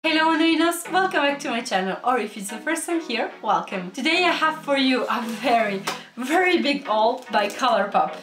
Hello Anorinos, welcome back to my channel, or if it's the first time here, welcome. Today I have for you a very big haul by COLOURPOP.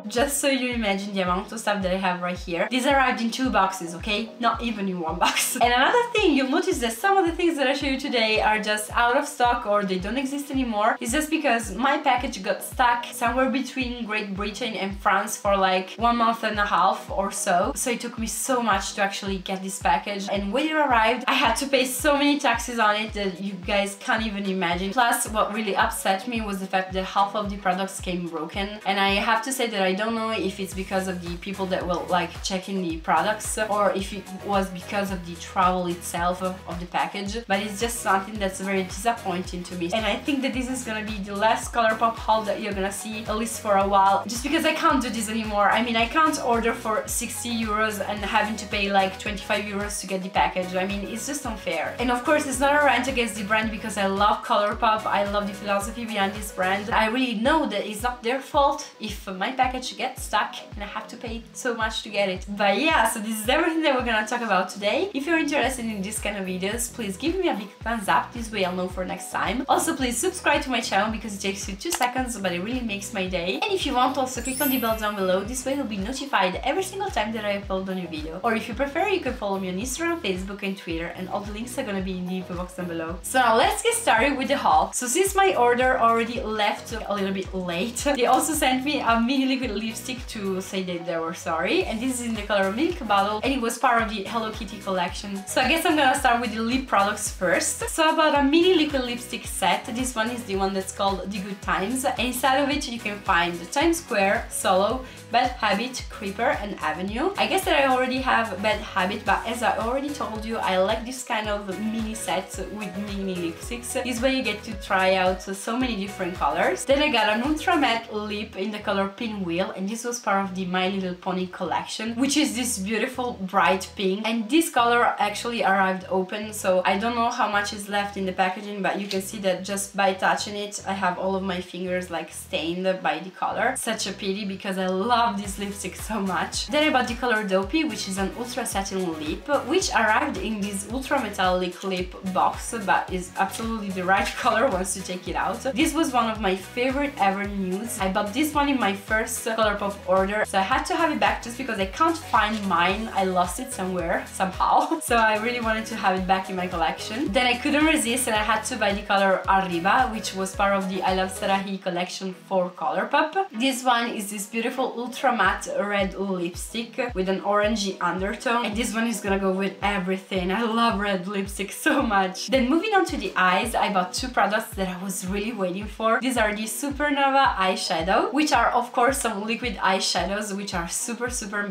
Just so you imagine the amount of stuff that I have right here. These arrived in 2 boxes, okay? Not even in 1 box. And another thing, you'll notice that some of the things that I show you today are just out of stock or they don't exist anymore. It's just because my package got stuck somewhere between Great Britain and France for like 1.5 months or so. So it took me so much to actually get this package. And when it arrived, I had to pay so many taxes on it that you guys can't even imagine. Plus, what really upset me was the fact that half of the products came broken. And I have to say that I don't know if it's because of the people that will like checking the products or if it was because of the travel itself of the package, but it's just something that's very disappointing to me. And I think that this is gonna be the last COLOURPOP haul that you're gonna see, at least for a while, just because I can't do this anymore. I mean, I can't order for 60 euros and having to pay like 25 euros to get the package. I mean, it's just unfair. And of course, it's not a rant against the brand because I love COLOURPOP, I love the philosophy behind this brand. I really know that it's not their fault if my package gets stuck and I have to pay so much to get it. But yeah, so this is everything that we're gonna talk about today. If you're interested in this kind of videos, please give me a big thumbs up, this way I'll know for next time. Also, please subscribe to my channel because it takes you 2 seconds, but it really makes my day. And if you want, also click on the bell down below, this way you'll be notified every single time that I upload a new video. Or if you prefer, you can follow me on Instagram, Facebook and Twitter, and all the links are gonna be in the info box down below. So now let's get started with the haul. So since my order already left a little bit late, they also sent me a mini liquid lipstick to say that they were sorry, and this is in the color Milk Bottle and it was part of the Hello Kitty collection. So I guess I'm gonna start with the lip products first. So I bought a mini liquid lipstick set. This one is the one that's called The Good Times, and inside of it you can find the Times Square, Solo, Bad Habit, Creeper and Avenue. I guess that I already have Bad Habit, but as I already told you, I like this kind of mini sets with mini lipsticks. This way you get to try out so many different colors. Then I got an ultra matte lip in the color Pinwheel, and this was part of the My Little Pony collection, which is this beautiful bright pink, and this color actually arrived open, so I don't know how much is left in the packaging, but you can see that just by touching it I have all of my fingers like stained by the color. Such a pity because I love this lipstick so much. Then I bought the color Dopey, which is an ultra satin lip, which arrived in this ultra metallic lip box, but is absolutely the right color once you take it out. This was one of my favorite ever nudes. I bought this one in my first COLOURPOP order, so I had to have it back just because I can't find mine. I lost it somewhere, somehow. So I really wanted to have it back in my collection. Then I couldn't resist and I had to buy the color Arriba, which was part of the I Love Sarahi collection for COLOURPOP. This one is this beautiful ultra matte red lipstick with an orangey undertone, and this one is gonna go with everything. I love red lipstick so much. Then moving on to the eyes, I bought 2 products that I was really waiting for. These are the Supernova eyeshadow, which are of course some liquid eyeshadows which are super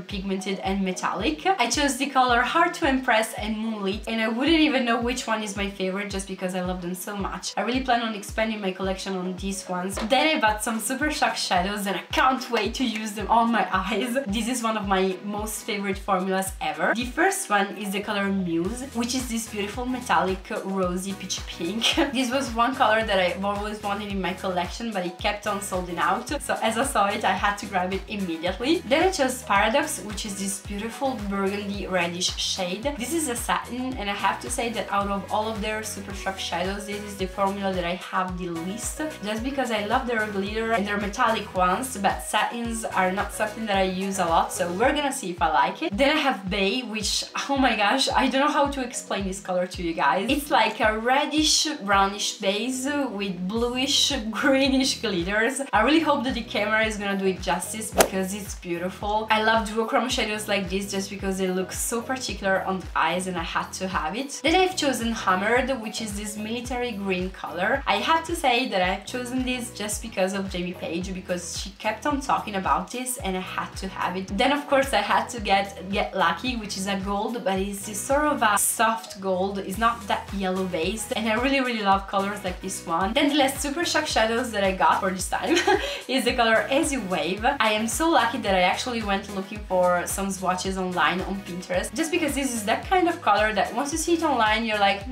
pigmented and metallic. I chose the color Hard to Impress and Moonlit, and I wouldn't even know which one is my favorite just because I love them so much. I really plan on expanding my collection on these ones. Then I bought some Super Shock shadows and I can't wait to use them on my eyes. This is one of my most favorite formulas ever. The first one is the color Muse, which is this beautiful metallic rosy peach pink. This was one color that I've always wanted in my collection, but it kept on sold out. So as I saw it, I had to grab it immediately. Then I chose Paradox, which is this beautiful burgundy reddish shade. This is a satin, and I have to say that out of all of their Super Shock shadows, this is the formula that I have the least, just because I love their glitter and their metallic ones, but satins are not something that I use a lot, so we're gonna see if I like it. Then I have Bay, which, oh my gosh, I don't know how to explain this color to you guys. It's like a reddish brownish base with bluish greenish glitters. I really hope that the camera is gonna do it justice because it's beautiful. I love duochrome shadows like this just because they look so particular on the eyes and I had to have it. Then I've chosen Hammered, which is this military green color. I have to say that I've chosen this just because of Jamie Page, because she kept on talking about this and I had to have it. Then of course I had to get Lucky, which is a gold, but it's this sort of a soft gold. It's not that yellow based, and I really love colors like this one. Then the last Super Shock shadows that I got for this time is the color As You Wave, 5. I am so lucky that I actually went looking for some swatches online on Pinterest, just because this is that kind of color that once you see it online you're like,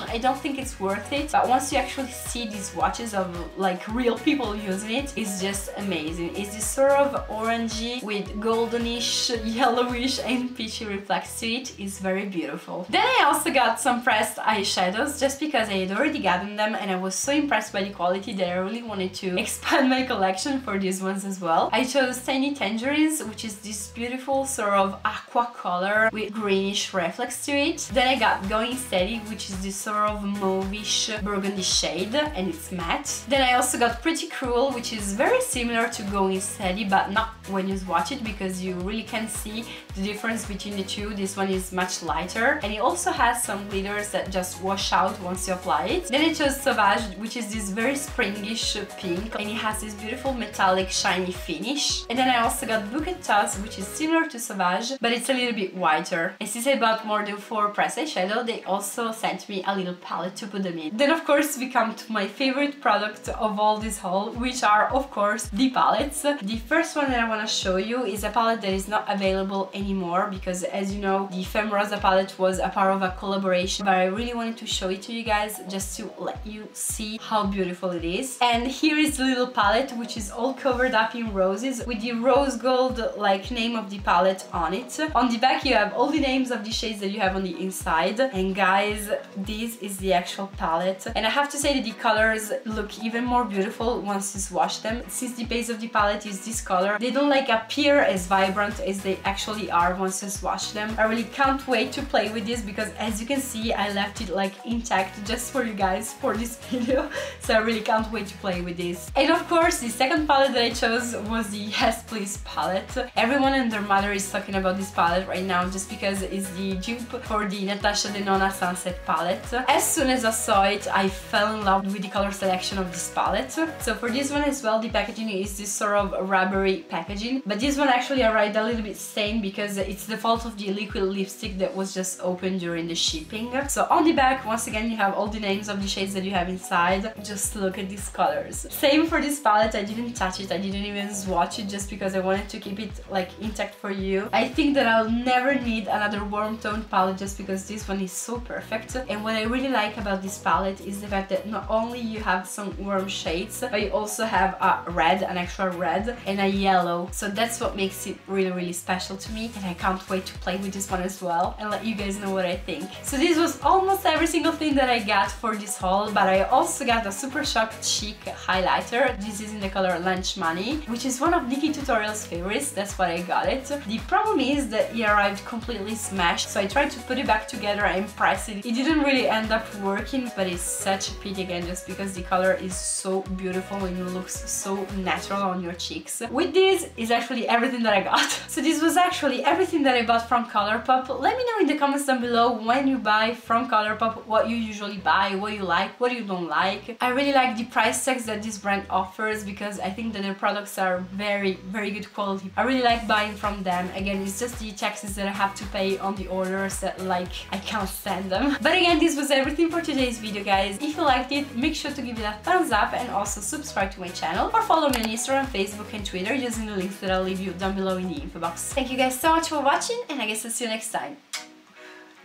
I don't think it's worth it, but once you actually see these swatches of like real people using it, it's just amazing. It's this sort of orangey with goldenish, yellowish and peachy reflex to it. It's very beautiful. Then I also got some pressed eyeshadows just because I had already gotten them and I was so impressed by the quality that I really wanted to expand my collection for these ones as well. I chose Tiny Tangerines, which is this beautiful sort of aqua color with greenish reflex to it. Then I got Going Steady, which is this sort of mauvish burgundy shade and it's matte. Then I also got Pretty Cruel, which is very similar to Going Steady, but not when you swatch it because you really can see the difference between the two. This one is much lighter and it also has some glitters that just wash out once you apply it. Then I chose Sauvage, which is this very springish pink and it has this beautiful metallic shiny finish. And then I also got Bouquet Toss, which is similar to Sauvage but it's a little bit whiter. And since I bought more than 4 pressed eyeshadow, they also sent me a little palette to put them in. Then of course we come to my favorite product of all this haul, which are of course the palettes. The first one that I want to show you is a palette that is not available anymore because, as you know, the Femme Rosa palette was a part of a collaboration, but I really wanted to show it to you guys just to let you see how beautiful it is. And here is the little palette, which is all covered up in roses with the rose gold like name of the palette on it. On the back you have all the names of the shades that you have on the inside, and guys, this is the actual palette and I have to say that the colors look even more beautiful once you swatch them. Since the base of the palette is this color, they don't like appear as vibrant as they actually are once you swatch them. I really can't wait to play with this because, as you can see, I left it like intact just for you guys for this video, so I really can't wait to play with this. And of course the second palette that I chose was the Yes Please palette. Everyone and their mother is talking about this palette right now just because it's the dupe for the Natasha Denona Sunset palette. As soon as I saw it, I fell in love with the color selection of this palette. So for this one as well, the packaging is this sort of rubbery packaging, but this one actually arrived a little bit stained because it's the fault of the liquid lipstick that was just opened during the shipping. So on the back, once again, you have all the names of the shades that you have inside. Just look at these colors. Same for this palette, I didn't touch it, I didn't even swatch it just because I wanted to keep it like intact for you. I think that I'll never need another warm toned palette just because this one is so perfect. And what I really like about this palette is the fact that not only you have some warm shades, but you also have a red, an actual red, and a yellow. So that's what makes it really special to me, and I can't wait to play with this one as well and let you guys know what I think. So this was almost every single thing that I got for this haul, but I also got a Super Shock Chic highlighter. This is in the color Lunch Money, which is one of Nikki Tutorial's favorites. That's why I got it. The problem is that it arrived completely smashed, so I tried to put it back together and press it. It didn't really end up working, but it's such a pity again just because the color is so beautiful and it looks so natural on your cheeks. With this is actually everything that I got. So this was actually everything that I bought from ColourPop. Let me know in the comments down below when you buy from ColourPop, what you usually buy, what you like, what you don't like. I really like the price tags that this brand offers because I think that their products are very good quality. I really like buying from them. Again, it's just the taxes that I have to pay on the orders that like I can't stand them. But again, this was everything for today's video, guys. If you liked it, make sure to give it a thumbs up and also subscribe to my channel or follow me on Instagram, Facebook and Twitter using the links that I'll leave you down below in the info box. Thank you guys so much for watching and I guess I'll see you next time.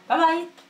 Bye bye!